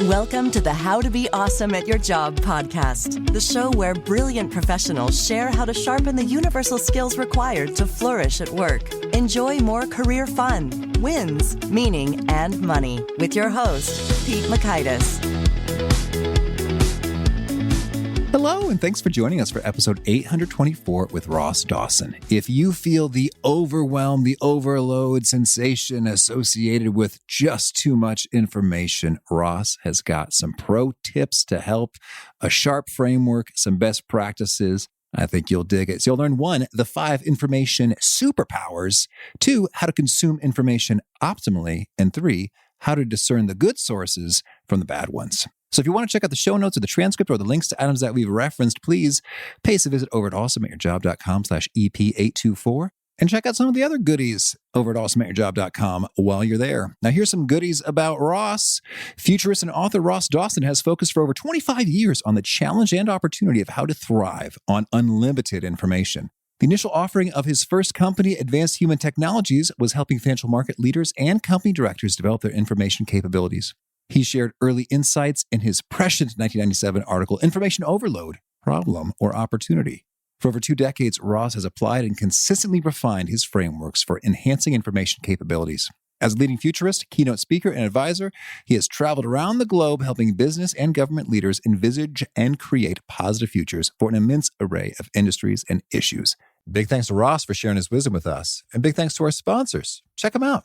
Welcome to the How to Be Awesome at Your Job podcast, the show where brilliant professionals share how to sharpen the universal skills required to flourish at work. Enjoy more career fun, wins, meaning, and money with your host, Pete Makaitis. Hello, and thanks for joining us for episode 824 with Ross Dawson. If you feel the overwhelm, the overload sensation associated with just too much information, Ross has got some pro tips to help, a sharp framework, some best practices. I think you'll dig it. So you'll learn 1, the 5 information superpowers, 2, how to consume information optimally, and 3, how to discern the good sources from the bad ones. So if you want to check out the show notes or the transcript or the links to items that we've referenced, please pay us a visit over at awesomeatyourjob.com/EP824 and check out some of the other goodies over at awesomeatyourjob.com while you're there. Now, here's some goodies about Ross. Futurist and author Ross Dawson has focused for over 25 years on the challenge and opportunity of how to thrive on unlimited information. The initial offering of his first company, Advanced Human Technologies, was helping financial market leaders and company directors develop their information capabilities. He shared early insights in his prescient 1997 article, Information Overload, Problem or Opportunity. For over 2 decades, Ross has applied and consistently refined his frameworks for enhancing information capabilities. As a leading futurist, keynote speaker, and advisor, he has traveled around the globe helping business and government leaders envisage and create positive futures for an immense array of industries and issues. Big thanks to Ross for sharing his wisdom with us, and big thanks to our sponsors. Check them out.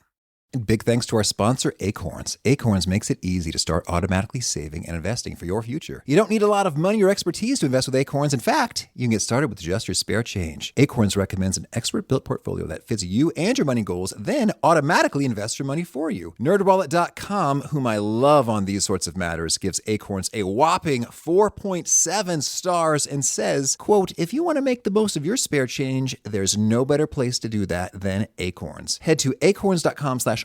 And big thanks to our sponsor, Acorns. Acorns makes it easy to start automatically saving and investing for your future. You don't need a lot of money or expertise to invest with Acorns. In fact, you can get started with just your spare change. Acorns recommends an expert-built portfolio that fits you and your money goals, then automatically invests your money for you. NerdWallet.com, whom I love on these sorts of matters, gives Acorns a whopping 4.7 stars and says, quote, if you want to make the most of your spare change, there's no better place to do that than Acorns. Head to acorns.com/awesome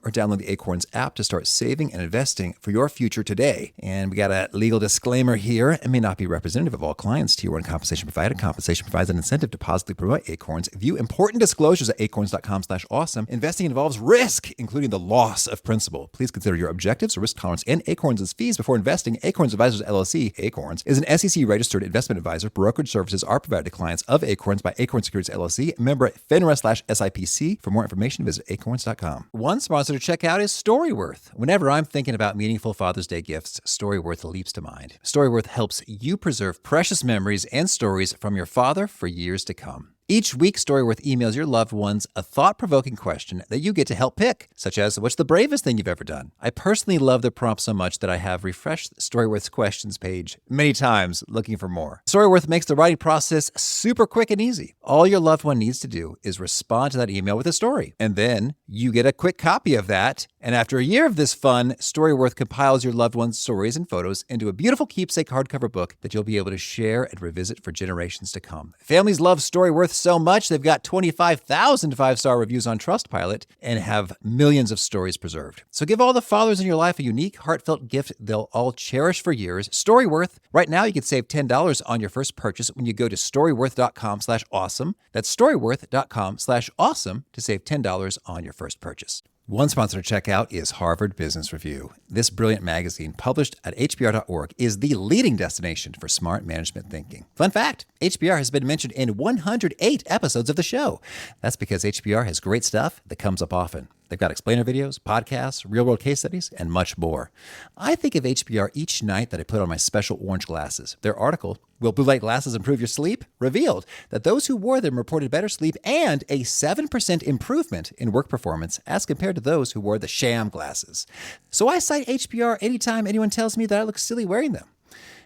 or download the Acorns app to start saving and investing for your future today. And we got a legal disclaimer here. It may not be representative of all clients. Tier 1 compensation provided. Compensation provides an incentive to positively promote Acorns. View important disclosures at acorns.com/awesome. Investing involves risk, including the loss of principal. Please consider your objectives, risk tolerance, and Acorns' fees before investing. Acorns Advisors LLC, Acorns, is an SEC-registered investment advisor. Brokerage services are provided to clients of Acorns by Acorns Securities LLC, member FINRA/SIPC. For more information, visit acorns.com. One sponsor to check out is Storyworth. Whenever I'm thinking about meaningful Father's Day gifts, Storyworth leaps to mind. Storyworth helps you preserve precious memories and stories from your father for years to come. Each week, Storyworth emails your loved ones a thought-provoking question that you get to help pick, such as, what's the bravest thing you've ever done? I personally love the prompt so much that I have refreshed Storyworth's questions page many times looking for more. Storyworth makes the writing process super quick and easy. All your loved one needs to do is respond to that email with a story, and then you get a quick copy of that. And after a year of this fun, Storyworth compiles your loved one's stories and photos into a beautiful keepsake hardcover book that you'll be able to share and revisit for generations to come. Families love Storyworth so much, they've got 25,000 5-star reviews on Trustpilot and have millions of stories preserved. So give all the fathers in your life a unique, heartfelt gift they'll all cherish for years. Storyworth. Right now, you can save $10 on your first purchase when you go to storyworth.com/awesome. That's storyworth.com/awesome to save $10 on your first purchase. One sponsor to check out is Harvard Business Review. This brilliant magazine, published at hbr.org, is the leading destination for smart management thinking. Fun fact, HBR has been mentioned in 108 episodes of the show. That's because HBR has great stuff that comes up often. They've got explainer videos, podcasts, real-world case studies, and much more. I think of HBR each night that I put on my special orange glasses. Their article, Will Blue Light Glasses Improve Your Sleep?, revealed that those who wore them reported better sleep and a 7% improvement in work performance as compared to those who wore the sham glasses. So I cite HBR anytime anyone tells me that I look silly wearing them.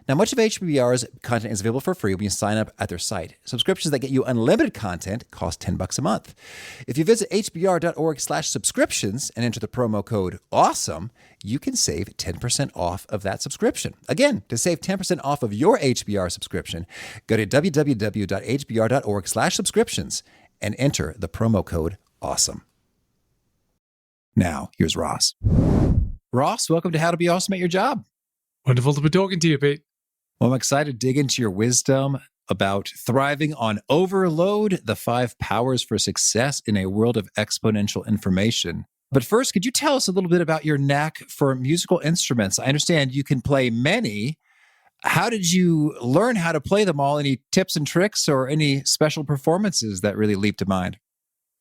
Now, much of HBR's content is available for free when you sign up at their site. Subscriptions that get you unlimited content cost $10 a month. If you visit hbr.org/subscriptions and enter the promo code AWESOME, you can save 10% off of that subscription. Again, to save 10% off of your HBR subscription, go to www.hbr.org/subscriptions and enter the promo code AWESOME. Now, here's Ross. Ross, welcome to How to Be Awesome at Your Job. Wonderful to be talking to you, Pete. Well, I'm excited to dig into your wisdom about thriving on overload, the 5 powers for success in a world of exponential information. But first, could you tell us a little bit about your knack for musical instruments? I understand you can play many. How did you learn how to play them all? Any tips and tricks or any special performances that really leap to mind?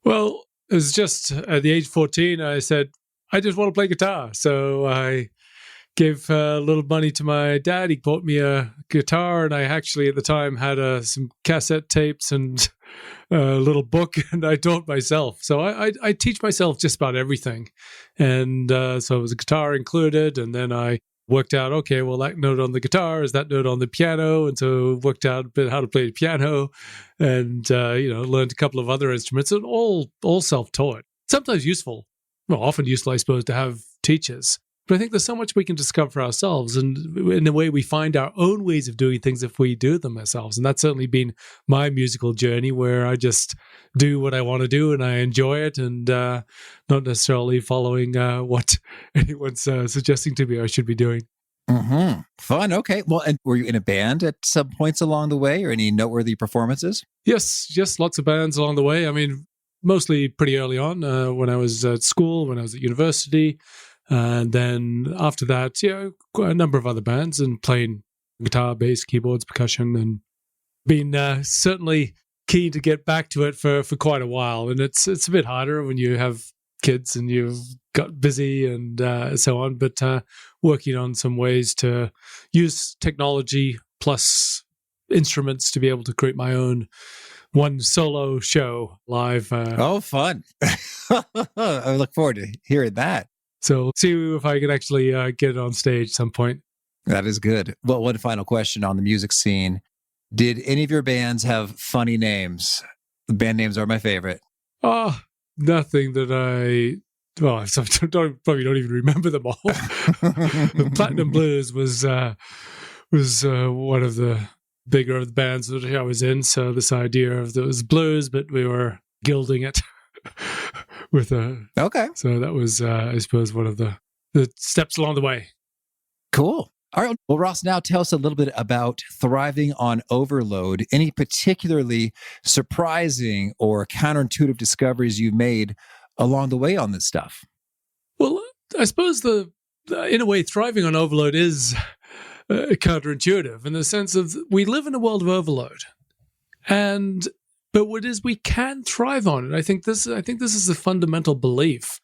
Well, it was just at the age of 14, I said, I just want to play guitar. So I gave a little money to my dad. He bought me a guitar, and I actually at the time had some cassette tapes and a little book, and I taught myself. So I teach myself just about everything. And so it was a guitar included, and then I worked out, okay, well, that note on the guitar is that note on the piano. And so worked out a bit how to play the piano and, learned a couple of other instruments, and all self-taught. Sometimes useful, well, often useful, I suppose, to have teachers. But I think there's so much we can discover for ourselves, and in the way we find our own ways of doing things if we do them ourselves. And that's certainly been my musical journey, where I just do what I want to do and I enjoy it, and not necessarily following what anyone's suggesting to me I should be doing. Mm-hmm. Fun. Okay. Well, and were you in a band at some points along the way, or any noteworthy performances? Yes, lots of bands along the way. I mean, mostly pretty early on when I was at school, when I was at university. And then after that, a number of other bands, and playing guitar, bass, keyboards, percussion, and been certainly keen to get back to it for quite a while. And it's a bit harder when you have kids and you've got busy and so on, but working on some ways to use technology plus instruments to be able to create my own one solo show live. Oh, fun. I look forward to hearing that. So see if I can actually get it on stage at some point. That is good. Well, one final question on the music scene. Did any of your bands have funny names? Band names are my favorite. Oh, nothing that I probably don't even remember them all. The Platinum Blues was one of the bigger of the bands that I was in. So this idea of those blues, but we were gilding it. With okay. So that was, I suppose, one of the steps along the way. Cool. All right. Well, Ross, now tell us a little bit about thriving on overload. Any particularly surprising or counterintuitive discoveries you've made along the way on this stuff? Well, I suppose in a way, thriving on overload is counterintuitive in the sense of we live in a world of overload, but what is we can thrive on it. I think this is the fundamental belief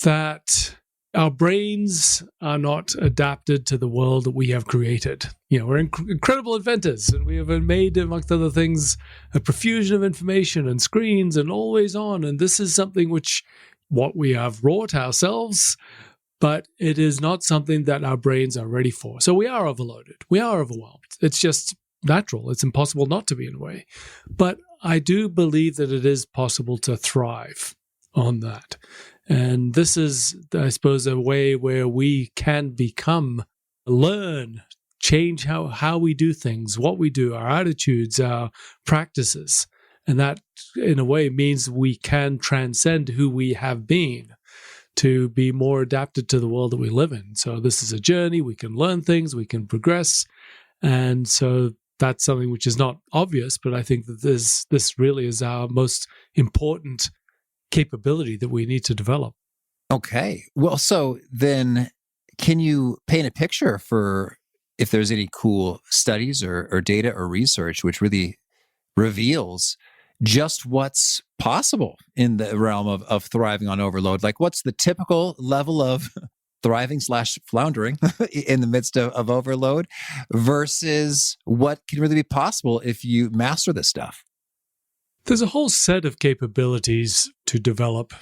that our brains are not adapted to the world that we have created. We're incredible inventors, and we have made, amongst other things, a profusion of information and screens and always on. And this is something what we have wrought ourselves, but it is not something that our brains are ready for. So we are overloaded. We are overwhelmed. It's just natural. It's impossible not to be in a way. But I do believe that it is possible to thrive on that. And this is, I suppose, a way where we can learn, change how we do things, what we do, our attitudes, our practices. And that, in a way, means we can transcend who we have been to be more adapted to the world that we live in. So this is a journey. We can learn things. We can progress. And so that's something which is not obvious, but I think that this really is our most important capability that we need to develop. Okay. Well, so then can you paint a picture for if there's any cool studies or data or research which really reveals just what's possible in the realm of thriving on overload? Like, what's the typical level of thriving/floundering in the midst of overload versus what can really be possible if you master this stuff? There's a whole set of capabilities to develop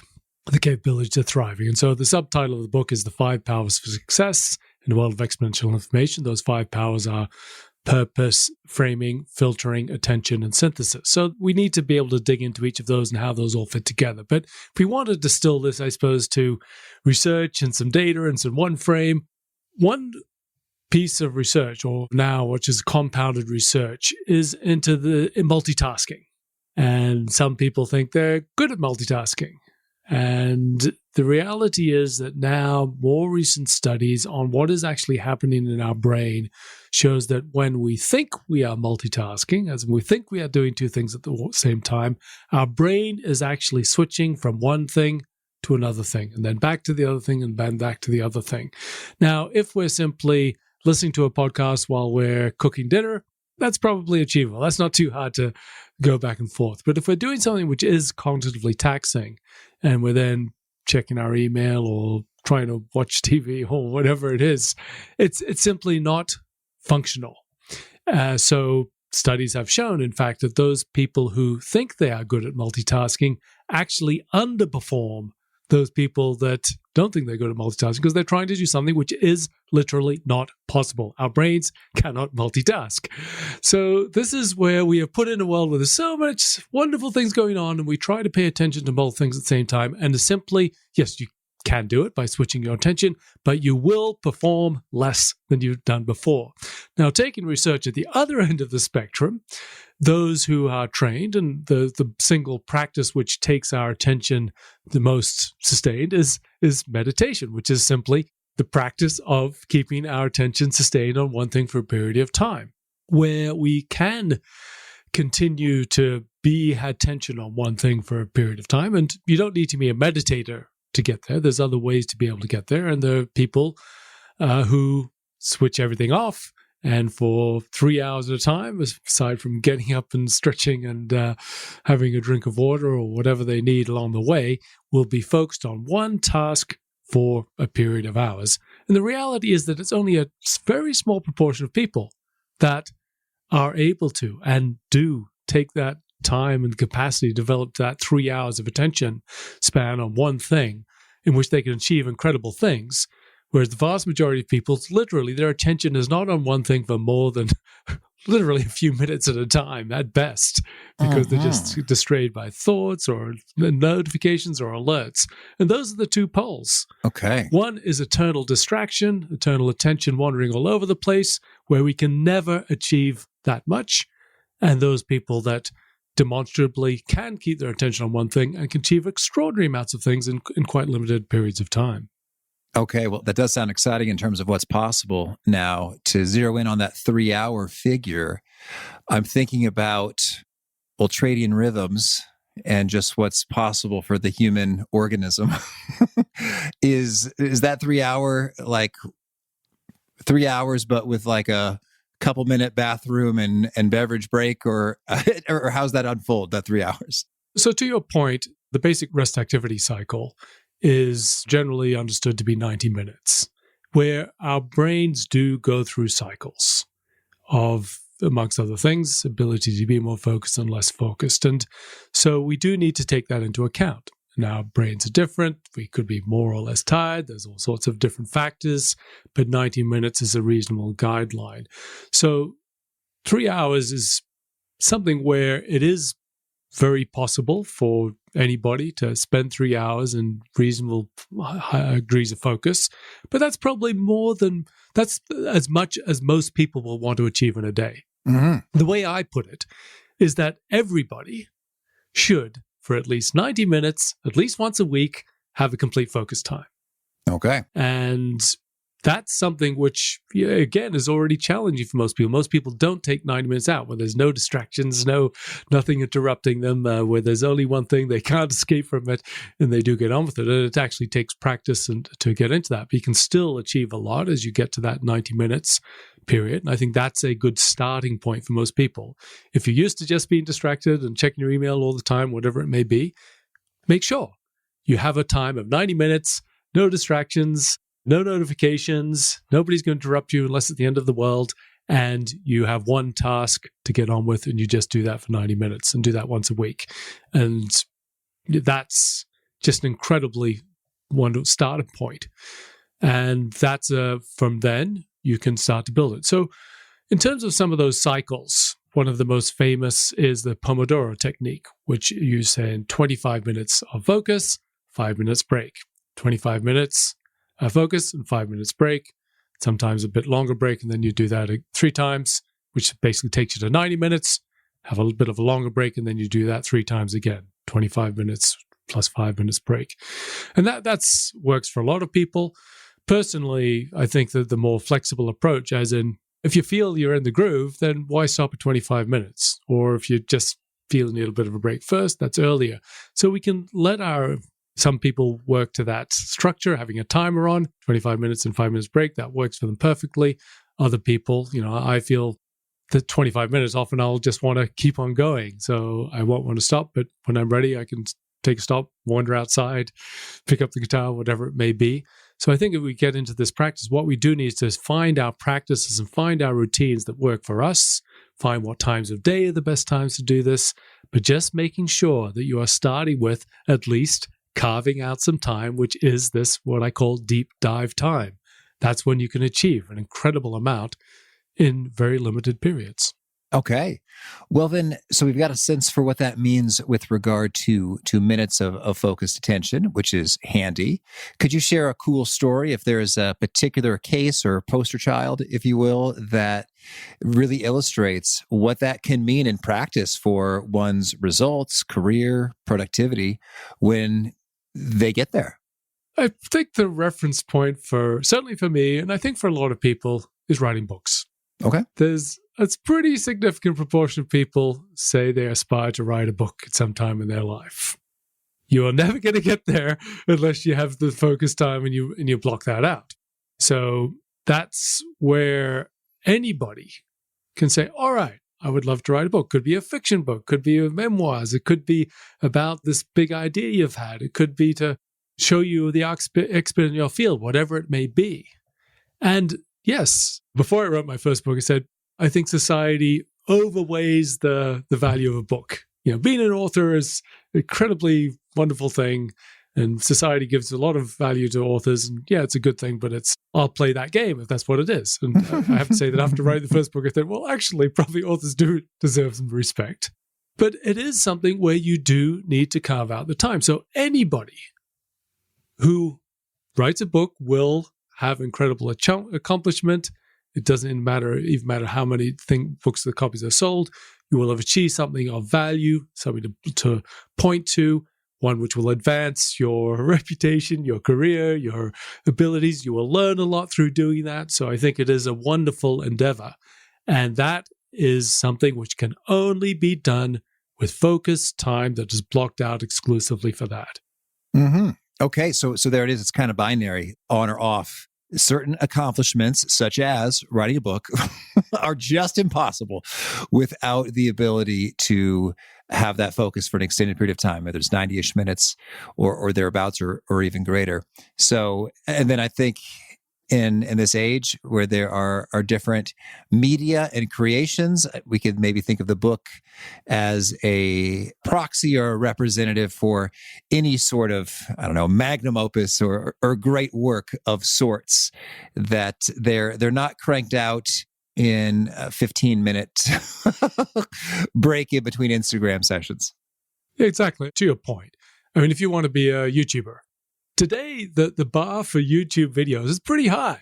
the capability to thriving. And so the subtitle of the book is The 5 Powers for Success in the World of Exponential Information. Those 5 powers are purpose, framing, filtering, attention, and synthesis. So we need to be able to dig into each of those and how those all fit together. But if we want to distill this, I suppose, to research and some data and some one frame, one piece of research, or now which is compounded research, is into the multitasking. And some people think they're good at multitasking. And the reality is that now more recent studies on what is actually happening in our brain shows that when we think we are multitasking, as we think we are doing two things at the same time, our brain is actually switching from one thing to another thing, and then back to the other thing, and then back to the other thing. Now, if we're simply listening to a podcast while we're cooking dinner, that's probably achievable. That's not too hard to go back and forth. But if we're doing something which is cognitively taxing, and we're then checking our email or trying to watch TV or whatever it is, it's simply not functional. So studies have shown, in fact, that those people who think they are good at multitasking actually underperform those people that don't think they're good at multitasking because they're trying to do something which is literally not possible. Our brains cannot multitask. So this is where we have put in a world where there's so much wonderful things going on, and we try to pay attention to both things at the same time. And simply, yes, you can do it by switching your attention, but you will perform less than you've done before. Now, taking research at the other end of the spectrum, those who are trained, and the single practice which takes our attention the most sustained is meditation, which is simply the practice of keeping our attention sustained on one thing for a period of time, where we can continue to be attention on one thing for a period of time. And you don't need to be a meditator to get there. There's other ways to be able to get there. And there are people who switch everything off, and for 3 hours at a time, aside from getting up and stretching and having a drink of water or whatever they need along the way, will be focused on one task for a period of hours. And the reality is that it's only a very small proportion of people that are able to and do take that time and capacity to develop that 3 hours of attention span on one thing in which they can achieve incredible things. Whereas the vast majority of people, literally, their attention is not on one thing for more than literally a few minutes at a time at best, because they're just distracted by thoughts or notifications or alerts. And those are the two poles. Okay. One is eternal distraction, eternal attention wandering all over the place, where we can never achieve that much. And those people that demonstrably can keep their attention on one thing and can achieve extraordinary amounts of things in quite limited periods of time. Okay, well, that does sound exciting in terms of what's possible. Now, to zero in on that 3-hour figure, I'm thinking about ultradian rhythms and just what's possible for the human organism. Is that 3 hour like 3 hours, but with like a couple minute bathroom and beverage break, or how's that unfold, that 3 hours? So to your point, the basic rest activity cycle is generally understood to be 90 minutes, where our brains do go through cycles of, amongst other things, ability to be more focused and less focused. And so we do need to take that into account. Now, brains are different. We could be more or less tired. There's all sorts of different factors, but 90 minutes is a reasonable guideline. So 3 hours is something where it is very possible for anybody to spend 3 hours in reasonable high degrees of focus, but that's probably that's as much as most people will want to achieve in a day. The way I put it is that everybody should, for at least 90 minutes, at least once a week, have a complete focus time. Okay. And that's something which, again, is already challenging for most people. Most people don't take 90 minutes out where there's no distractions, nothing interrupting them, where there's only one thing, they can't escape from it, and they do get on with it. And it actually takes practice to get into that. But you can still achieve a lot as you get to that 90 minutes period. And I think that's a good starting point for most people. If you're used to just being distracted and checking your email all the time, whatever it may be, make sure you have a time of 90 minutes, no distractions, no notifications, nobody's going to interrupt you unless it's the end of the world, and you have one task to get on with, and you just do that for 90 minutes and do that once a week. And that's just an incredibly wonderful starting point. And that's from then, you can start to build it. So in terms of some of those cycles, one of the most famous is the Pomodoro technique, which you say 25 minutes of focus, 5 minutes break, 25 minutes focus and 5 minutes break, sometimes a bit longer break, and then you do that 3 times, which basically takes you to 90 minutes, have a little bit of a longer break, and then you do that 3 times again, 25 minutes plus 5 minutes break. And that's works for a lot of people. Personally, I think that the more flexible approach, as in, if you feel you're in the groove, then why stop at 25 minutes? Or if you just feel you need a bit of a break first, that's earlier. So we can let our Some people work to that structure, having a timer on, 25 minutes and 5 minutes break. That works for them perfectly. Other people, I feel that 25 minutes, often I'll just want to keep on going. So I won't want to stop, but when I'm ready, I can take a stop, wander outside, pick up the guitar, whatever it may be. So I think if we get into this practice, what we do need is to find our practices and find our routines that work for us, find what times of day are the best times to do this, but just making sure that you are starting with at least carving out some time, which is this, what I call deep dive time. That's when you can achieve an incredible amount in very limited periods. Okay. Well, then, so we've got a sense for what that means with regard to minutes of focused attention, which is handy. Could you share a cool story if there's a particular case or poster child, if you will, that really illustrates what that can mean in practice for one's results, career, productivity when they get there? I think the reference point certainly for me, and I think for a lot of people, is writing books. Okay. There's a pretty significant proportion of people say they aspire to write a book at some time in their life. You are never going to get there unless you have the focus time and you block that out. So that's where anybody can say, all right, I would love to write a book. Could be a fiction book, could be memoirs, it could be about this big idea you've had, it could be to show you the expert in your field, whatever it may be. And yes, before I wrote my first book, I said, I think society overweighs the value of a book. Being an author is an incredibly wonderful thing, and society gives a lot of value to authors. And yeah, it's a good thing, but I'll play that game if that's what it is. And I have to say that after writing the first book, I thought, well, actually, probably authors do deserve some respect. But it is something where you do need to carve out the time. So anybody who writes a book will have incredible accomplishment. It doesn't even matter how many books the copies are sold. You will have achieved something of value, something to point to, one which will advance your reputation, your career, your abilities. You will learn a lot through doing that. So I think it is a wonderful endeavor. And that is something which can only be done with focused time that is blocked out exclusively for that. Mm-hmm. Okay, so there it is. It's kind of binary, on or off. Certain accomplishments, such as writing a book, are just impossible without the ability to have that focus for an extended period of time, whether it's 90-ish minutes or thereabouts or even greater. So, and then I think in this age where there are different media and creations, we could maybe think of the book as a proxy or a representative for any sort of, magnum opus or great work of sorts, that they're not cranked out in a 15-minute break in between Instagram sessions. Exactly. To your point. I mean, if you want to be a YouTuber, today, the bar for YouTube videos is pretty high,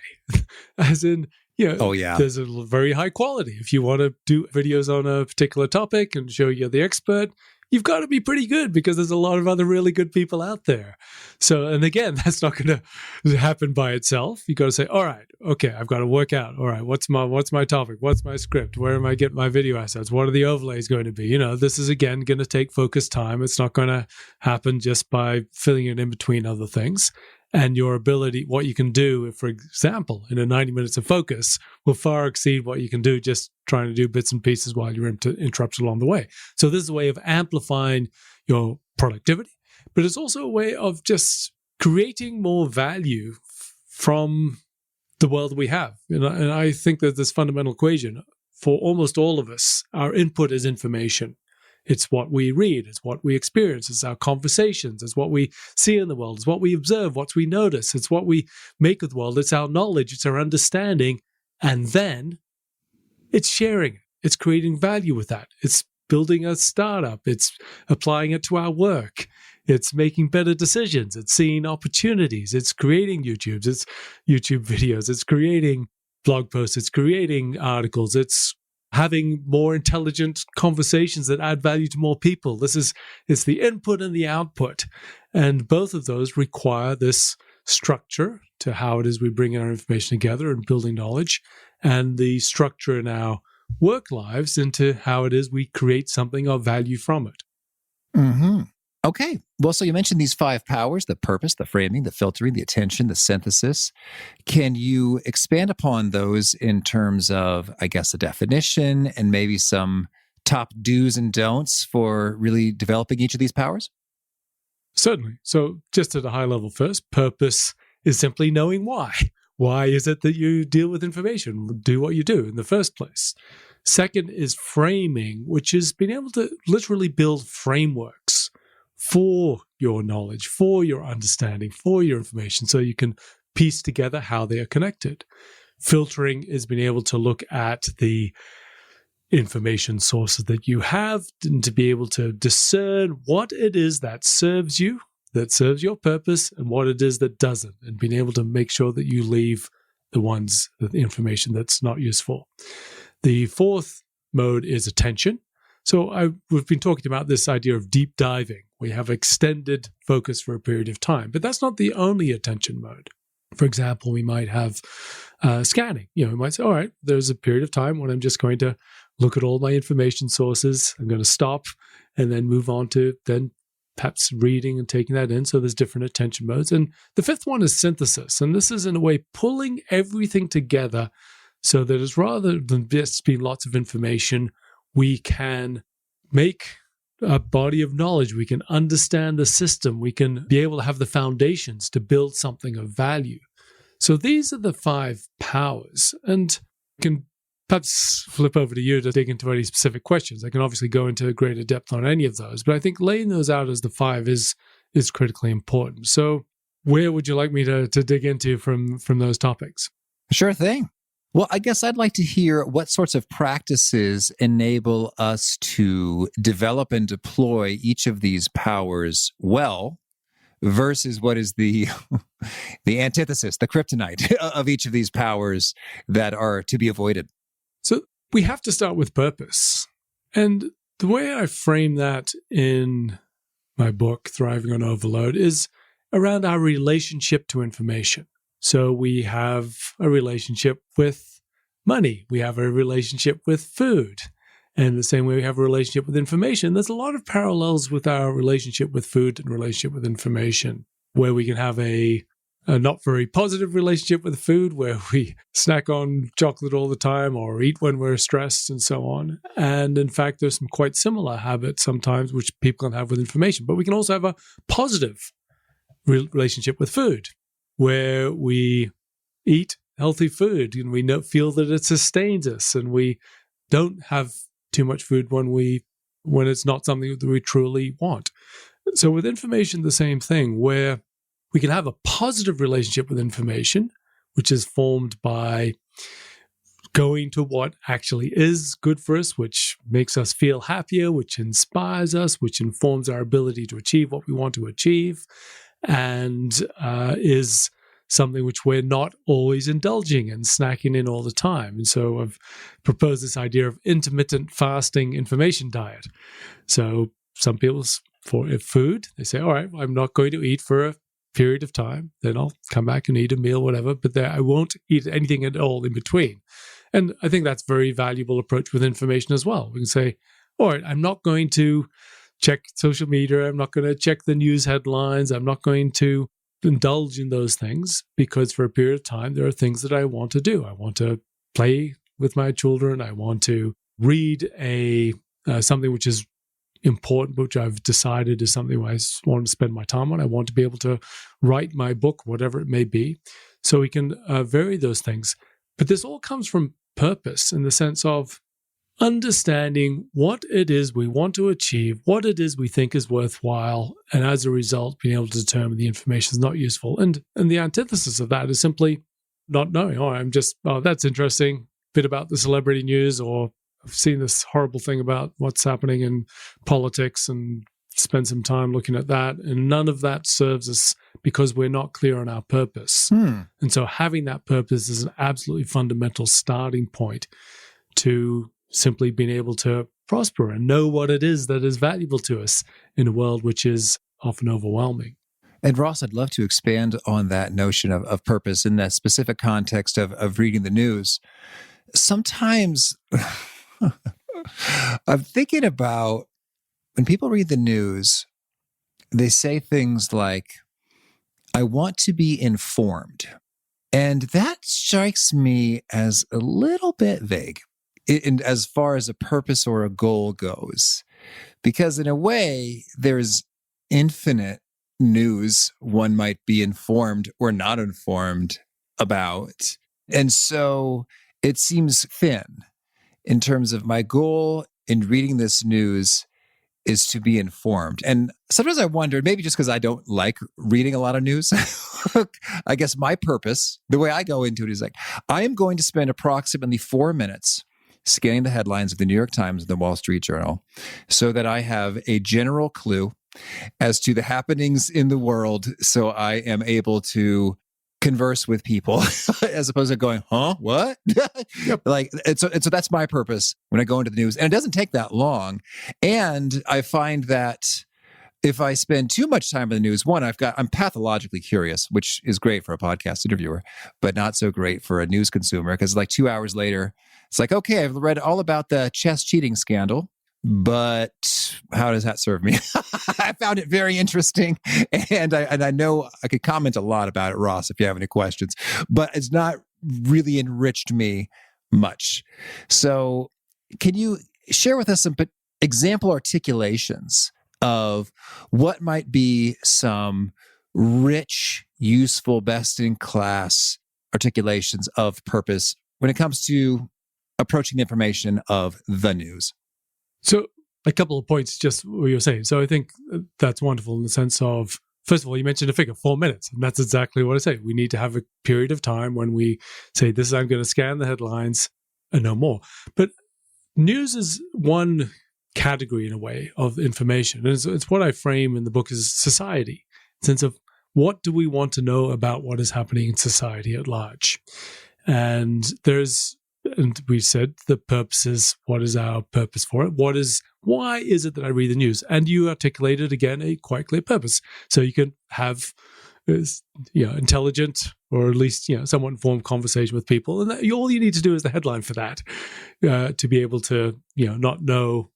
as in, there's a very high quality. If you want to do videos on a particular topic and show you're the expert, you've got to be pretty good because there's a lot of other really good people out there. So, and again, that's not going to happen by itself. You got to say, all right, okay, I've got to work out. All right, what's my topic? What's my script? Where am I getting my video assets? What are the overlays going to be? This is again going to take focused time. It's not going to happen just by filling it in between other things. And your ability, what you can do, for example, in a 90 minutes of focus will far exceed what you can do just trying to do bits and pieces while you're interrupted along the way. So this is a way of amplifying your productivity, but it's also a way of just creating more value from the world that we have. And I think that this fundamental equation for almost all of us, our input is information. It's what we read, it's what we experience, it's our conversations, it's what we see in the world, it's what we observe, what we notice, it's what we make of the world, it's our knowledge, it's our understanding, and then it's sharing it. It's creating value with that. It's building a startup, it's applying it to our work, it's making better decisions, it's seeing opportunities, it's creating YouTube videos, it's creating blog posts, it's creating articles, it's having more intelligent conversations that add value to more people. It's the input and the output. And both of those require this structure to how it is we bring our information together and building knowledge, and the structure in our work lives into how it is we create something of value from it. Mm-hmm. Okay. Well, so you mentioned these 5 powers: the purpose, the framing, the filtering, the attention, the synthesis. Can you expand upon those in terms of, I guess, a definition and maybe some top do's and don'ts for really developing each of these powers? Certainly. So just at a high level first, purpose is simply knowing why. Why is it that you deal with information, do what you do in the first place? Second is framing, which is being able to literally build frameworks for your knowledge, for your understanding, for your information, so you can piece together how they are connected. Filtering is being able to look at the information sources that you have and to be able to discern what it is that serves you, that serves your purpose, and what it is that doesn't, and being able to make sure that you leave the information that's not useful. The fourth mode is attention. So we've been talking about this idea of deep diving. We have extended focus for a period of time, but that's not the only attention mode. For example, we might have scanning. We might say, all right, there's a period of time when I'm just going to look at all my information sources. I'm going to stop and then move on to then perhaps reading and taking that in. So there's different attention modes. And the fifth one is synthesis. And this is, in a way, pulling everything together so that it's rather than just being lots of information, we can make a body of knowledge. We can understand the system. We can be able to have the foundations to build something of value. So these are the 5 powers. And I can perhaps flip over to you to dig into any specific questions. I can obviously go into greater depth on any of those, but I think laying those out as the 5 is critically important. So where would you like me to dig into from those topics? Sure thing. Well, I guess I'd like to hear what sorts of practices enable us to develop and deploy each of these powers well versus what is the antithesis, the kryptonite of each of these powers that are to be avoided. So we have to start with purpose. And the way I frame that in my book, Thriving on Overload, is around our relationship to information. So we have a relationship with money. We have a relationship with food. And the same way we have a relationship with information. There's a lot of parallels with our relationship with food and relationship with information, where we can have a not very positive relationship with food, where we snack on chocolate all the time or eat when we're stressed and so on. And in fact, there's some quite similar habits sometimes which people can have with information. But we can also have a positive relationship with food, where we eat healthy food and we feel that it sustains us, and we don't have too much food when it's not something that we truly want. So with information, the same thing, where we can have a positive relationship with information, which is formed by going to what actually is good for us, which makes us feel happier, which inspires us, which informs our ability to achieve what we want to achieve, and is something which we're not always indulging and snacking in all the time. And so I've proposed this idea of intermittent fasting information diet. So some people, for food, they say, all right, I'm not going to eat for a period of time, then I'll come back and eat a meal, whatever, but I won't eat anything at all in between. And I think that's a very valuable approach with information as well. We can say, all right, I'm not going to check social media, I'm not going to check the news headlines, I'm not going to indulge in those things, because for a period of time, there are things that I want to do. I want to play with my children. I want to read something which is important, which I've decided is something I want to spend my time on. I want to be able to write my book, whatever it may be. So we can vary those things. But this all comes from purpose, in the sense of understanding what it is we want to achieve, what it is we think is worthwhile, and as a result, being able to determine the information is not useful. And the antithesis of that is simply not knowing. That's interesting, bit about the celebrity news, or I've seen this horrible thing about what's happening in politics, and spend some time looking at that. And none of that serves us, because we're not clear on our purpose. And so having that purpose is an absolutely fundamental starting point to simply being able to prosper and know what it is that is valuable to us in a world which is often overwhelming. And Ross, I'd love to expand on that notion of purpose in that specific context of reading the news. Sometimes I'm thinking about when people read the news, they say things like, I want to be informed. And that strikes me as a little bit vague as far as a purpose or a goal goes. Because in a way, there's infinite news one might be informed or not informed about. And so it seems thin in terms of my goal in reading this news is to be informed. And sometimes I wonder, maybe just because I don't like reading a lot of news, I guess my purpose, the way I go into it is like, I am going to spend approximately 4 minutes scanning the headlines of the New York Times and the Wall Street Journal so that I have a general clue as to the happenings in the world, so I am able to converse with people as opposed to going, huh, what? Yep. So that's my purpose when I go into the news. And it doesn't take that long. And I find that if I spend too much time in the news, one, I'm pathologically curious, which is great for a podcast interviewer, but not so great for a news consumer, because like 2 hours later, it's like, okay, I've read all about the chess cheating scandal, but how does that serve me? I found it very interesting, and I know I could comment a lot about it, Ross, if you have any questions, but it's not really enriched me much. So can you share with us some example articulations of what might be some rich, useful, best-in-class articulations of purpose when it comes to approaching the information of the news? So a couple of points, just what you're saying. So I think that's wonderful in the sense of, first of all, you mentioned a figure, 4 minutes. And that's exactly what I say. We need to have a period of time when we say, this is, I'm going to scan the headlines and no more. But news is one category, in a way, of information. And it's what I frame in the book as society, in the sense of what do we want to know about what is happening in society at large? And we said the purpose is, what is our purpose for it? Why is it that I read the news? And you articulated, again, a quite clear purpose. So you can have intelligent, or at least somewhat informed conversation with people. And all you need to do is the headline for that, to be able to not know,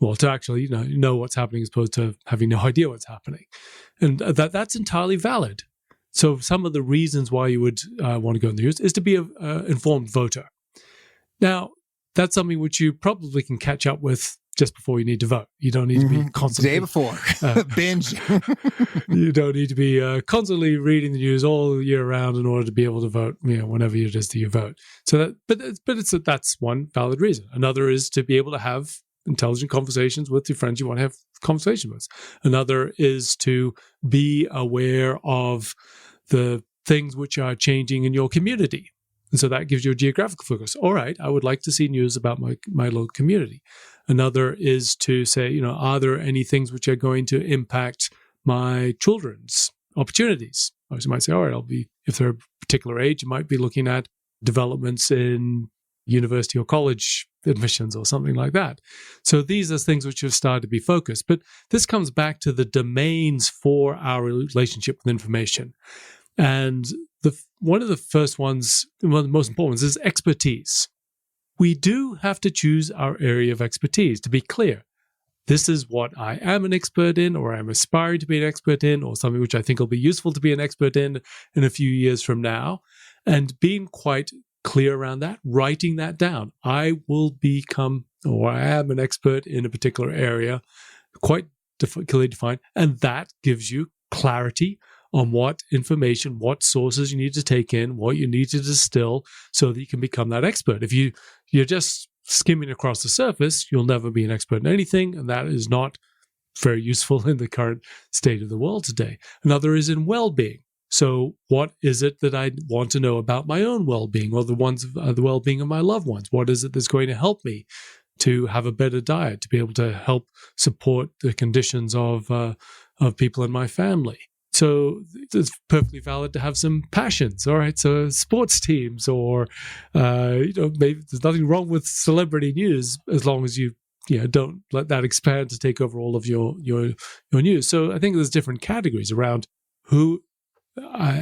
well, to actually know what's happening as opposed to having no idea what's happening. And that's entirely valid. So some of the reasons why you would want to go in the news is to be an informed voter. Now, that's something which you probably can catch up with just before you need to vote. You don't need to be constantly... Day before. Binge. You don't need to be constantly reading the news all year round in order to be able to vote, whenever it is that you vote. So that's one valid reason. Another is to be able to have intelligent conversations with your friends you want to have conversation with. Another is to be aware of the things which are changing in your community. And so that gives you a geographical focus. All right, I would like to see news about my local community. Another is to say, are there any things which are going to impact my children's opportunities? Or you might say, all right, if they're a particular age, you might be looking at developments in university or college admissions or something like that. So these are things which have started to be focused. But this comes back to the domains for our relationship with information. And one of the first ones, one of the most important ones, is expertise. We do have to choose our area of expertise. To be clear, this is what I am an expert in, or I'm aspiring to be an expert in, or something which I think will be useful to be an expert in a few years from now. And being quite clear around that, writing that down. I will become, or I am an expert in a particular area, quite clearly defined, and that gives you clarity on what information, what sources you need to take in, what you need to distill so that you can become that expert. If you're just skimming across the surface, you'll never be an expert in anything, and that is not very useful in the current state of the world today. Another is in well-being. So what is it that I want to know about my own well-being, or the well-being of my loved ones? What is it that's going to help me to have a better diet, to be able to help support the conditions of people in my family? So it's perfectly valid to have some passions. All right, so sports teams, or maybe there's nothing wrong with celebrity news as long as you don't let that expand to take over all of your news. So I think there's different categories around who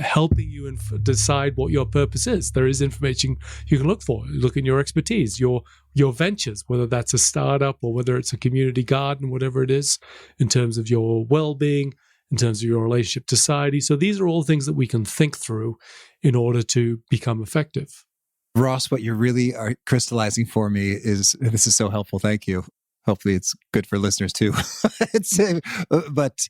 helping you decide what your purpose is. There is information you can look for. Look in your expertise, your ventures, whether that's a startup or whether it's a community garden, whatever it is, in terms of your well-being, in terms of your relationship to society. So these are all things that we can think through in order to become effective. Ross, what you really are crystallizing for me is, this is so helpful. Thank you. Hopefully it's good for listeners too. But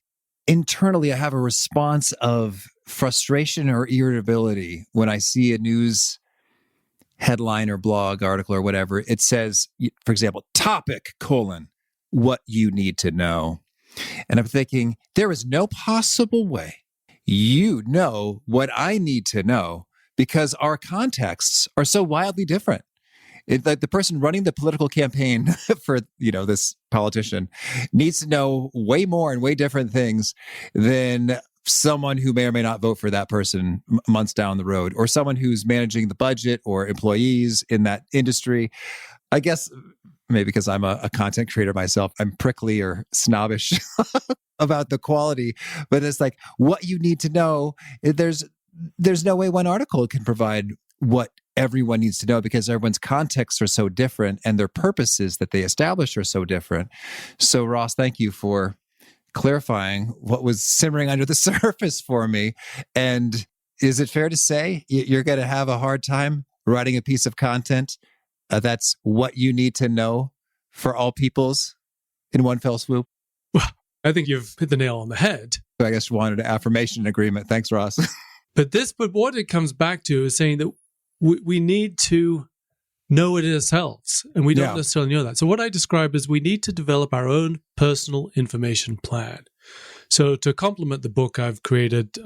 internally, I have a response of frustration or irritability when I see a news headline or blog article or whatever. It says, for example, topic, what you need to know. And I'm thinking, there is no possible way you know what I need to know because our contexts are so wildly different. The person running the political campaign for, this politician needs to know way more and way different things than someone who may or may not vote for that person months down the road, or someone who's managing the budget or employees in that industry. I guess maybe because I'm a content creator myself, I'm prickly or snobbish about the quality, but it's like what you need to know. There's no way one article can provide what everyone needs to know because everyone's contexts are so different and their purposes that they establish are so different. So Ross, thank you for clarifying what was simmering under the surface for me. And is it fair to say you're going to have a hard time writing a piece of content that's what you need to know for all peoples in one fell swoop? Well, I think you've hit the nail on the head. So I guess wanted an affirmation agreement. Thanks, Ross. But what it comes back to is saying that we need to know it ourselves, and we don't necessarily know that. So what I describe is we need to develop our own personal information plan. So to complement the book, I've created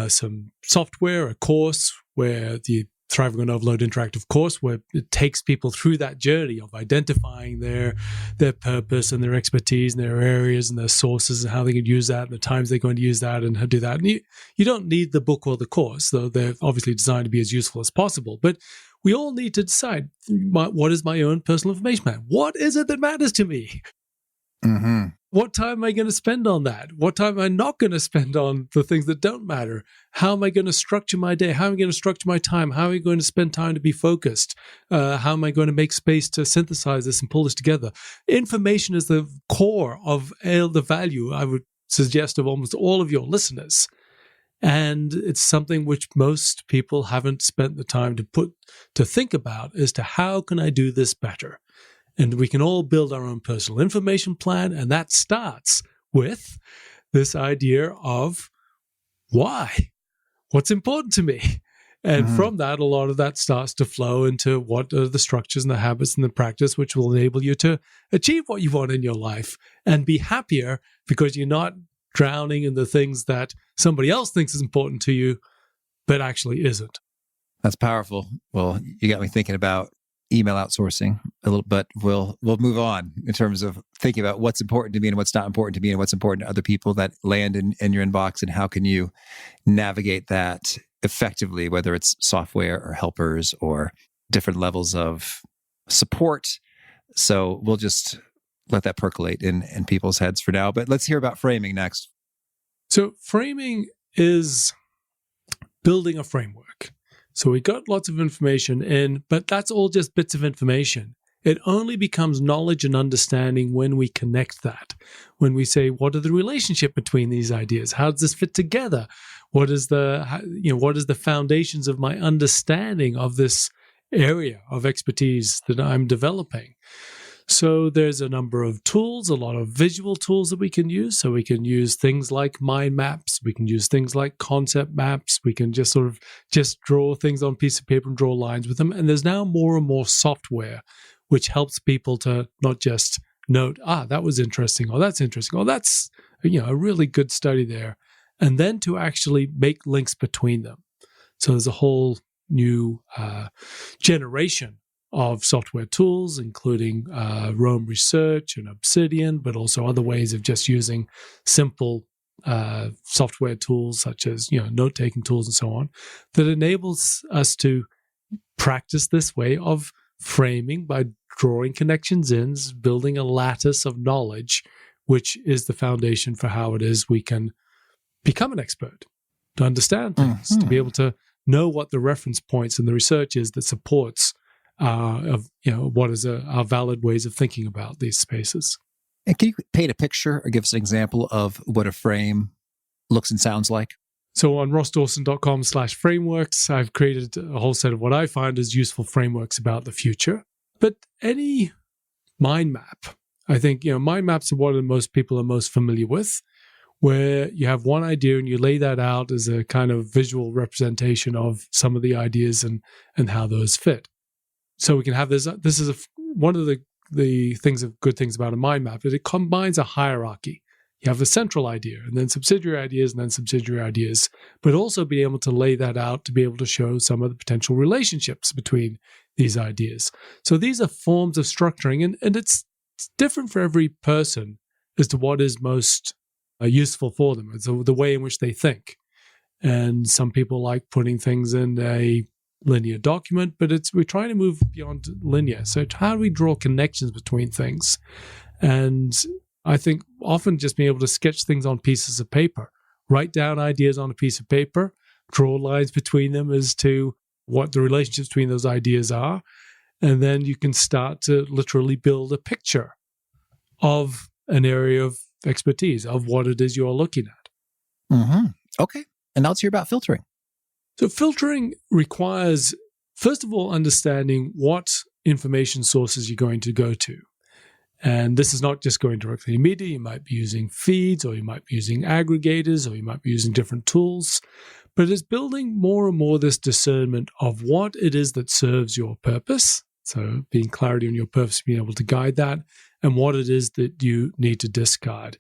some software, a course where the Thriving on Overload interactive course, where it takes people through that journey of identifying their purpose and their expertise and their areas and their sources and how they can use that and the times they're going to use that and how to do that. And you don't need the book or the course, though they're obviously designed to be as useful as possible. But we all need to decide, what is my own personal information plan? What is it that matters to me? Mm-hmm. What time am I going to spend on that? What time am I not going to spend on the things that don't matter? How am I going to structure my day? How am I going to structure my time? How am I going to spend time to be focused? How am I going to make space to synthesize this and pull this together? Information is the core of the value, I would suggest, of almost all of your listeners. And it's something which most people haven't spent the time to think about as to how can I do this better? And we can all build our own personal information plan. And that starts with this idea of why? What's important to me? And from that, a lot of that starts to flow into what are the structures and the habits and the practice which will enable you to achieve what you want in your life and be happier because you're not drowning in the things that somebody else thinks is important to you, but actually isn't. That's powerful. Well, you got me thinking about email outsourcing a little, but we'll move on in terms of thinking about what's important to me and what's not important to me and what's important to other people that land in your inbox, and how can you navigate that effectively, whether it's software or helpers or different levels of support. So we'll just let that percolate in people's heads for now. But let's hear about framing next. So framing is building a framework. So we got lots of information in, but that's all just bits of information. It only becomes knowledge and understanding when we connect that. When we say, what are the relationship between these ideas? How does this fit together? What is the foundations of my understanding of this area of expertise that I'm developing? So there's a number of tools, a lot of visual tools that we can use. So we can use things like mind maps. We can use things like concept maps. We can just draw things on a piece of paper and draw lines with them. And there's now more and more software which helps people to not just note, that was interesting, or that's interesting, or that's a really good study there, and then to actually make links between them. So there's a whole new generation of software tools, including Rome Research and Obsidian, but also other ways of just using simple software tools such as note-taking tools and so on, that enables us to practice this way of framing by drawing connections in, building a lattice of knowledge, which is the foundation for how it is we can become an expert. to understand things, to be able to know what the reference points and the research is that supports what is our valid ways of thinking about these spaces. And can you paint a picture or give us an example of what a frame looks and sounds like? So on rossdawson.com/frameworks, I've created a whole set of what I find as useful frameworks about the future. But any mind map, I think, mind maps are what most people are most familiar with, where you have one idea and you lay that out as a kind of visual representation of some of the ideas and how those fit. So we can have this. This is one of the good things about a mind map, is it combines a hierarchy. You have a central idea and then subsidiary ideas and then subsidiary ideas, but also being able to lay that out to be able to show some of the potential relationships between these ideas. So these are forms of structuring, and it's different for every person as to what is most useful for them. It's the way in which they think. And some people like putting things in a linear document, but we're trying to move beyond linear. So how do we draw connections between things? And I think often just being able to sketch things on pieces of paper, write down ideas on a piece of paper, draw lines between them as to what the relationships between those ideas are, and then you can start to literally build a picture of an area of expertise, of what it is you're looking at. Mm-hmm. Okay. And now let's hear about filtering. So filtering requires, first of all, understanding what information sources you're going to go to. And this is not just going directly to media. You might be using feeds, or you might be using aggregators, or you might be using different tools. But it's building more and more this discernment of what it is that serves your purpose. So being clarity on your purpose, being able to guide that, and what it is that you need to discard.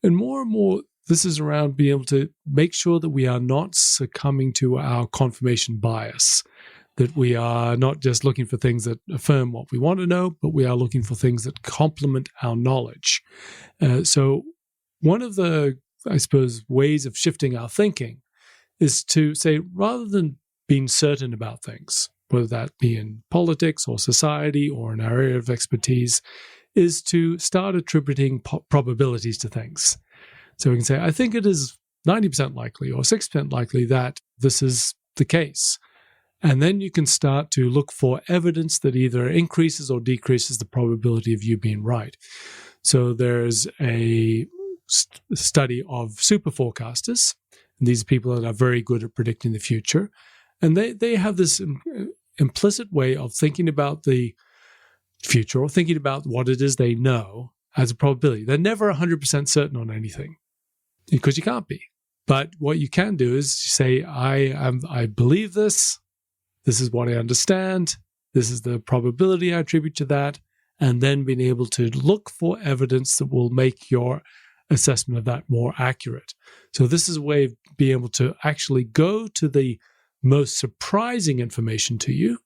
And more, this is around being able to make sure that we are not succumbing to our confirmation bias, that we are not just looking for things that affirm what we want to know, but we are looking for things that complement our knowledge. So one of the, I suppose, ways of shifting our thinking is to say, rather than being certain about things, whether that be in politics or society or in our area of expertise, is to start attributing probabilities to things. So we can say, I think it is 90% likely or 6% likely that this is the case. And then you can start to look for evidence that either increases or decreases the probability of you being right. So there's a study of super forecasters. And these are people that are very good at predicting the future. And they have this implicit way of thinking about the future, or thinking about what it is they know as a probability. They're never 100% certain on anything, because you can't be. But what you can do is say, I believe this. This is what I understand. This is the probability I attribute to that. And then being able to look for evidence that will make your assessment of that more accurate. So this is a way of being able to actually go to the most surprising information to you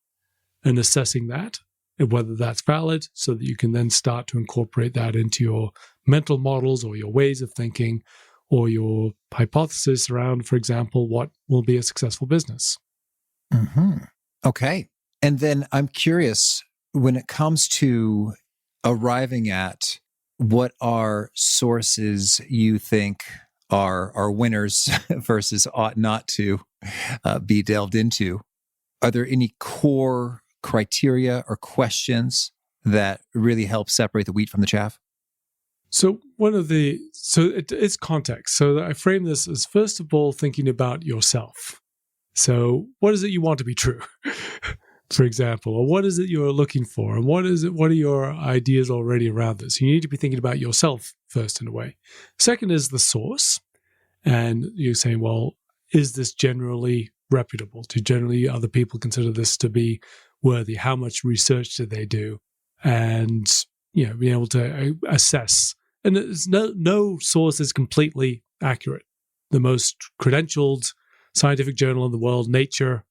and assessing that, and whether that's valid, so that you can then start to incorporate that into your mental models or your ways of thinking or your hypothesis around, for example, what will be a successful business. Mm-hmm. Okay. And then I'm curious, when it comes to arriving at what are sources you think are winners versus ought not to be delved into, are there any core criteria or questions that really help separate the wheat from the chaff? So it's context. So I frame this as, first of all, thinking about yourself. So what is it you want to be true, for example, or what is it you're looking for? And what are your ideas already around this? You need to be thinking about yourself first, in a way. Second is the source. And you're saying, well, is this generally reputable? Do generally other people consider this to be worthy? How much research did they do? And, being able to assess. And there's no source is completely accurate. The most credentialed scientific journal in the world, Nature,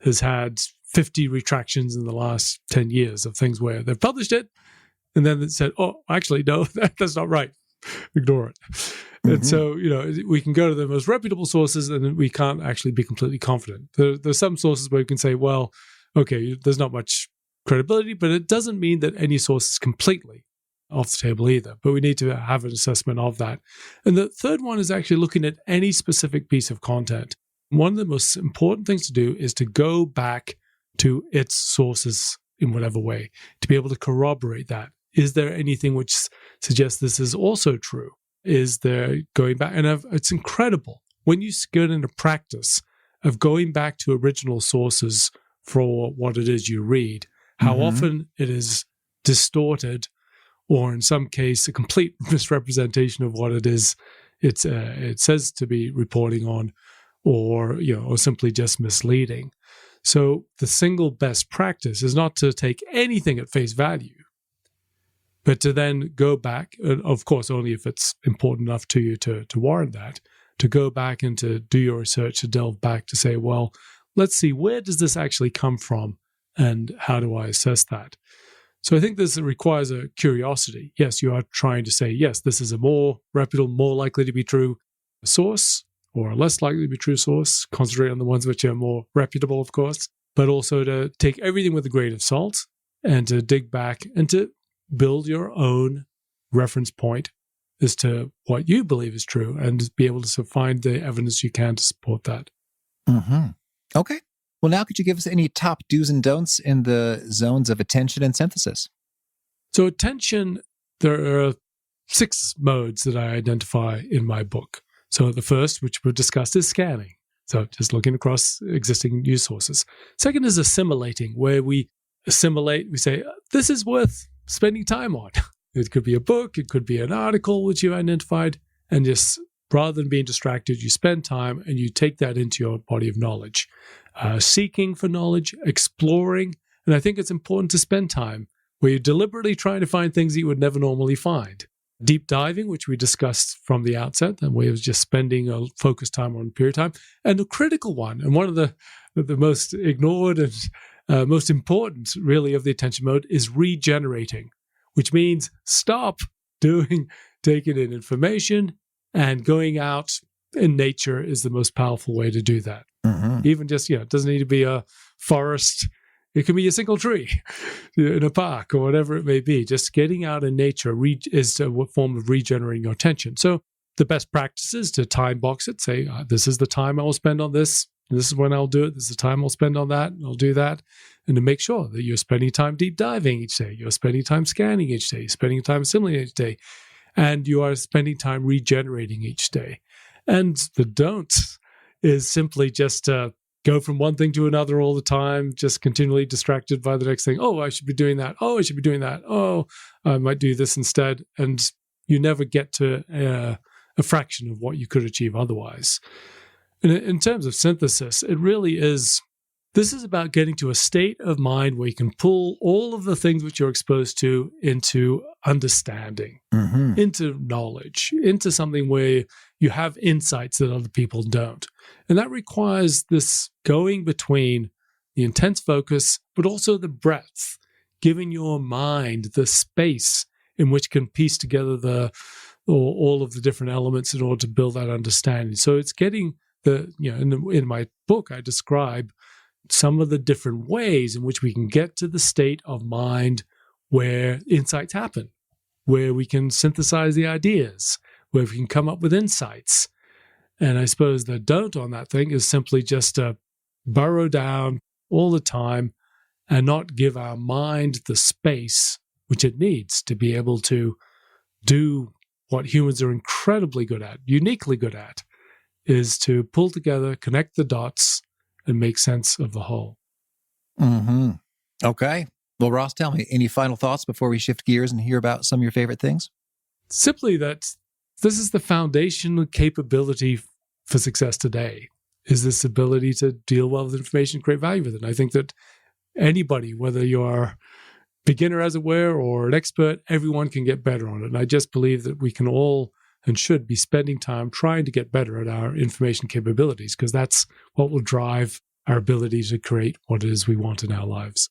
has had 50 retractions in the last 10 years of things where they've published it, and then it said, oh, actually, no, that's not right. Ignore it. Mm-hmm. And so, we can go to the most reputable sources, and then we can't actually be completely confident. There's some sources where you can say, well, okay, there's not much credibility, but it doesn't mean that any source is completely off the table either. But we need to have an assessment of that. And the third one is actually looking at any specific piece of content one of the most important things to do is to go back to its sources in whatever way, to be able to corroborate that. Is there anything which suggests this is also true? Is there going back? And it's incredible when you get into practice of going back to original sources for what it is you read, how often it is distorted, or in some case, a complete misrepresentation of what it is it says to be reporting on, or simply just misleading. So the single best practice is not to take anything at face value, but to then go back, and of course, only if it's important enough to you to warrant that, to go back and to do your research, to delve back, to say, well, let's see, where does this actually come from, and how do I assess that? So I think this requires a curiosity. Yes, you are trying to say, yes, this is a more reputable, more likely to be true source, or a less likely to be true source. Concentrate on the ones which are more reputable, of course, but also to take everything with a grain of salt and to dig back and to build your own reference point as to what you believe is true, and be able to find the evidence you can to support that. Okay. Well, now could you give us any top do's and don'ts in the zones of attention and synthesis? So attention, there are 6 modes that I identify in my book. So the first, which we've discussed, is scanning. So just looking across existing news sources. Second is assimilating, where we assimilate, we say, this is worth spending time on. It could be a book, it could be an article which you identified, and just rather than being distracted, you spend time and you take that into your body of knowledge. Seeking for knowledge, exploring, and I think it's important to spend time where you're deliberately trying to find things that you would never normally find. Deep diving, which we discussed from the outset, that way of just spending a focused time on a period of time. And a critical one, and one of the most ignored and most important, really, of the attention mode is regenerating, which means stop taking in information, and going out in nature is the most powerful way to do that. Even just, it doesn't need to be a forest. It can be a single tree in a park or whatever it may be. Just getting out in nature is a form of regenerating your attention. So the best practice is to time box it. Say, this is the time I will spend on this. This is when I'll do it. This is the time I'll spend on that. And I'll do that. And to make sure that you're spending time deep diving each day. You're spending time scanning each day. You're spending time assimilating each day. And you are spending time regenerating each day. And the don't is simply just go from one thing to another all the time, just continually distracted by the next thing. Oh, I should be doing that. Oh, I should be doing that. Oh, I might do this instead. And you never get to a fraction of what you could achieve otherwise. And in terms of synthesis, it really is, this is about getting to a state of mind where you can pull all of the things which you're exposed to into understanding, into knowledge, into something where you have insights that other people don't. And that requires this going between the intense focus, but also the breadth, giving your mind the space in which can piece together all of the different elements in order to build that understanding. So it's getting in my book, I describe some of the different ways in which we can get to the state of mind where insights happen, where we can synthesize the ideas, where we can come up with insights. And I suppose the don't on that thing is simply just to burrow down all the time and not give our mind the space which it needs to be able to do what humans are incredibly good at, uniquely good at, is to pull together, connect the dots, and make sense of the whole. Okay. Well, Ross, tell me, any final thoughts before we shift gears and hear about some of your favorite things? Simply that this is the foundational capability for success today, is this ability to deal well with information, create value with it. And I think that anybody, whether you're beginner as it were or an expert, everyone can get better on it. And I just believe that we can all and should be spending time trying to get better at our information capabilities, because that's what will drive our ability to create what it is we want in our lives.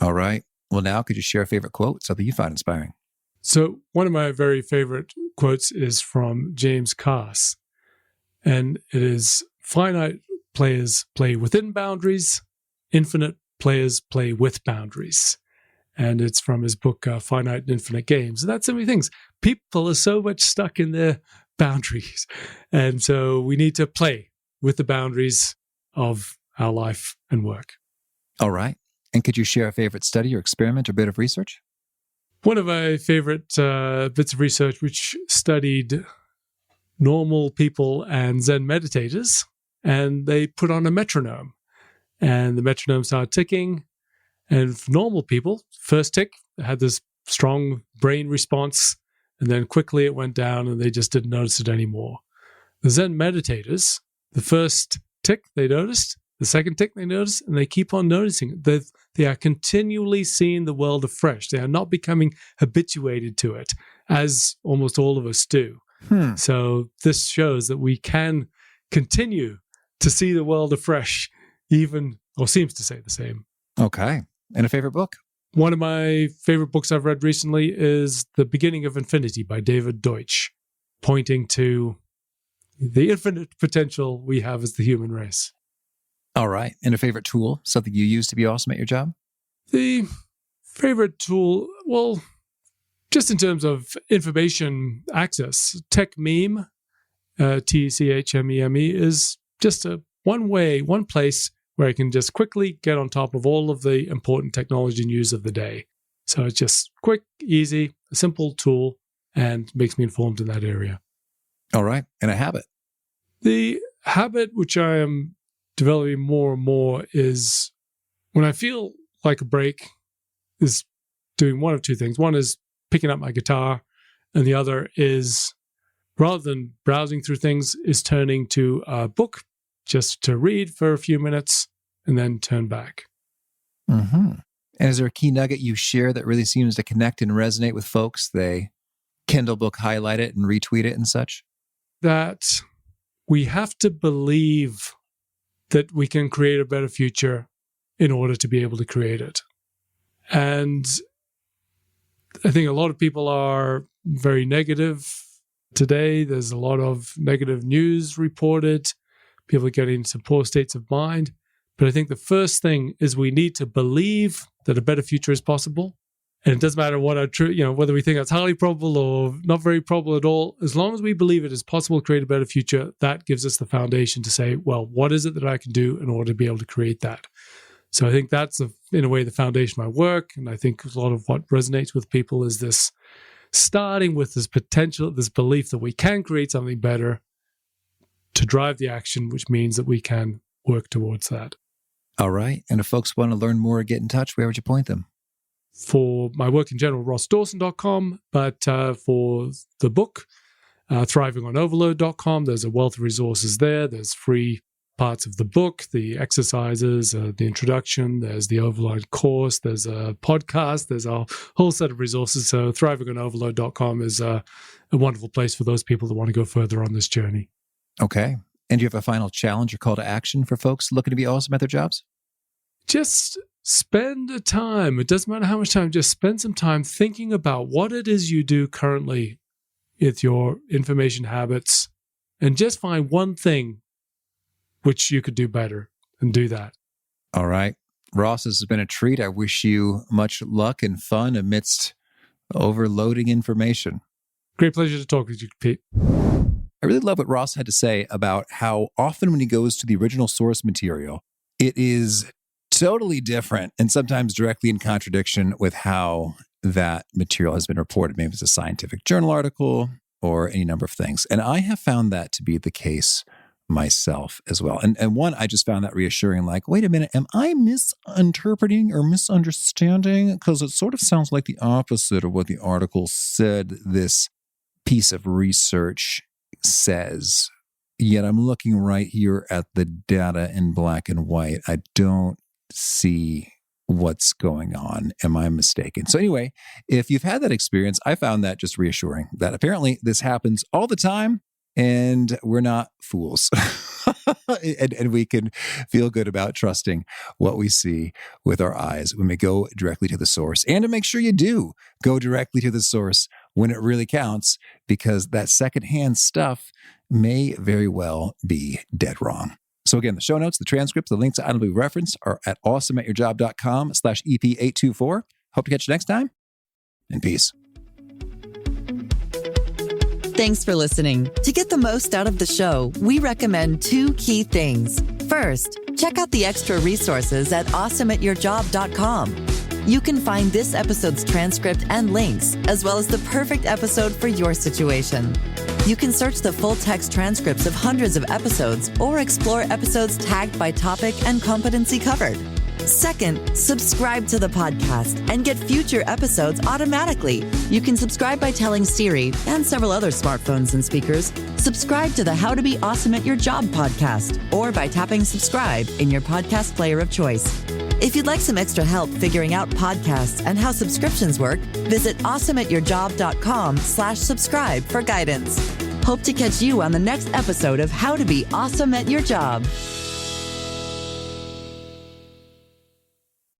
All right. Well, now could you share a favorite quote, something you find inspiring? So one of my very favorite quotes is from James Cass, and it is, finite players play within boundaries, infinite players play with boundaries. And it's from his book, Finite and Infinite Games. And that's so many things. People are so much stuck in their boundaries. And so we need to play with the boundaries of our life and work. All right. And could you share a favorite study or experiment or bit of research? One of my favorite bits of research, which studied normal people and Zen meditators, and they put on a metronome, and the metronome started ticking. And for normal people, first tick had this strong brain response, and then quickly it went down and they just didn't notice it anymore. The Zen meditators, the first tick they noticed, the second tick they noticed, and they keep on noticing. They are continually seeing the world afresh. They are not becoming habituated to it, as almost all of us do. So this shows that we can continue to see the world afresh, even, or seems to say the same. Okay. And a favorite book? One of my favorite books I've read recently is The Beginning of Infinity by David Deutsch, pointing to the infinite potential we have as the human race. All right. And a favorite tool, something you use to be awesome at your job? The favorite tool, well, just in terms of information access, TechMeme, TechMeme, is just one place where I can just quickly get on top of all of the important technology news of the day. So it's just quick, easy, a simple tool, and makes me informed in that area. All right. And a habit? The habit which I am developing more and more is when I feel like a break is doing one of two things. One is picking up my guitar, and the other is, rather than browsing through things, is turning to a book just to read for a few minutes and then turn back. Mm-hmm. And is there a key nugget you share that really seems to connect and resonate with folks? They Kindle book highlight it and retweet it and such? That we have to believe that we can create a better future in order to be able to create it. And I think a lot of people are very negative today. There's a lot of negative news reported. People are getting into poor states of mind. But I think the first thing is we need to believe that a better future is possible. And it doesn't matter what whether we think that's highly probable or not very probable at all. As long as we believe it is possible to create a better future, that gives us the foundation to say, well, what is it that I can do in order to be able to create that? So I think that's, in a way, the foundation of my work. And I think a lot of what resonates with people is this, starting with this potential, this belief that we can create something better to drive the action, which means that we can work towards that. All right. And if folks want to learn more or get in touch, where would you point them? For my work in general, rossdawson.com. But for the book, thrivingonoverload.com, there's a wealth of resources there. There's free parts of the book, the exercises, the introduction, there's the overload course, there's a podcast, there's a whole set of resources. So thrivingonoverload.com is a wonderful place for those people that want to go further on this journey. Okay. And do you have a final challenge or call to action for folks looking to be awesome at their jobs? Just spend the time. It doesn't matter how much time. Just spend some time thinking about what it is you do currently with your information habits, and just find one thing which you could do better and do that. All right. Ross, this has been a treat. I wish you much luck and fun amidst overloading information. Great pleasure to talk with you, Pete. I really love what Ross had to say about how often when he goes to the original source material, it is totally different and sometimes directly in contradiction with how that material has been reported. Maybe it's a scientific journal article or any number of things. And I have found that to be the case myself as well. And one, I just found that reassuring, like, wait a minute, am I misinterpreting or misunderstanding? Because it sort of sounds like the opposite of what the article said this piece of research says. Yet I'm looking right here at the data in black and white. I don't see what's going on. Am I mistaken? So anyway, if you've had that experience, I found that just reassuring that apparently this happens all the time and we're not fools. and we can feel good about trusting what we see with our eyes when we go directly to the source, and to make sure you do go directly to the source when it really counts, because that secondhand stuff may very well be dead wrong. So again, the show notes, the transcripts, the links I will be referenced are at awesomeatyourjob.com/EP824. Hope to catch you next time, and peace. Thanks for listening. To get the most out of the show, we recommend 2 key things. First, check out the extra resources at awesomeatyourjob.com. You can find this episode's transcript and links, as well as the perfect episode for your situation. You can search the full-text transcripts of hundreds of episodes or explore episodes tagged by topic and competency covered. Second, subscribe to the podcast and get future episodes automatically. You can subscribe by telling Siri and several other smartphones and speakers, subscribe to the How to Be Awesome at Your Job podcast, or by tapping subscribe in your podcast player of choice. If you'd like some extra help figuring out podcasts and how subscriptions work, visit awesomeatyourjob.com/subscribe for guidance. Hope to catch you on the next episode of How to Be Awesome at Your Job.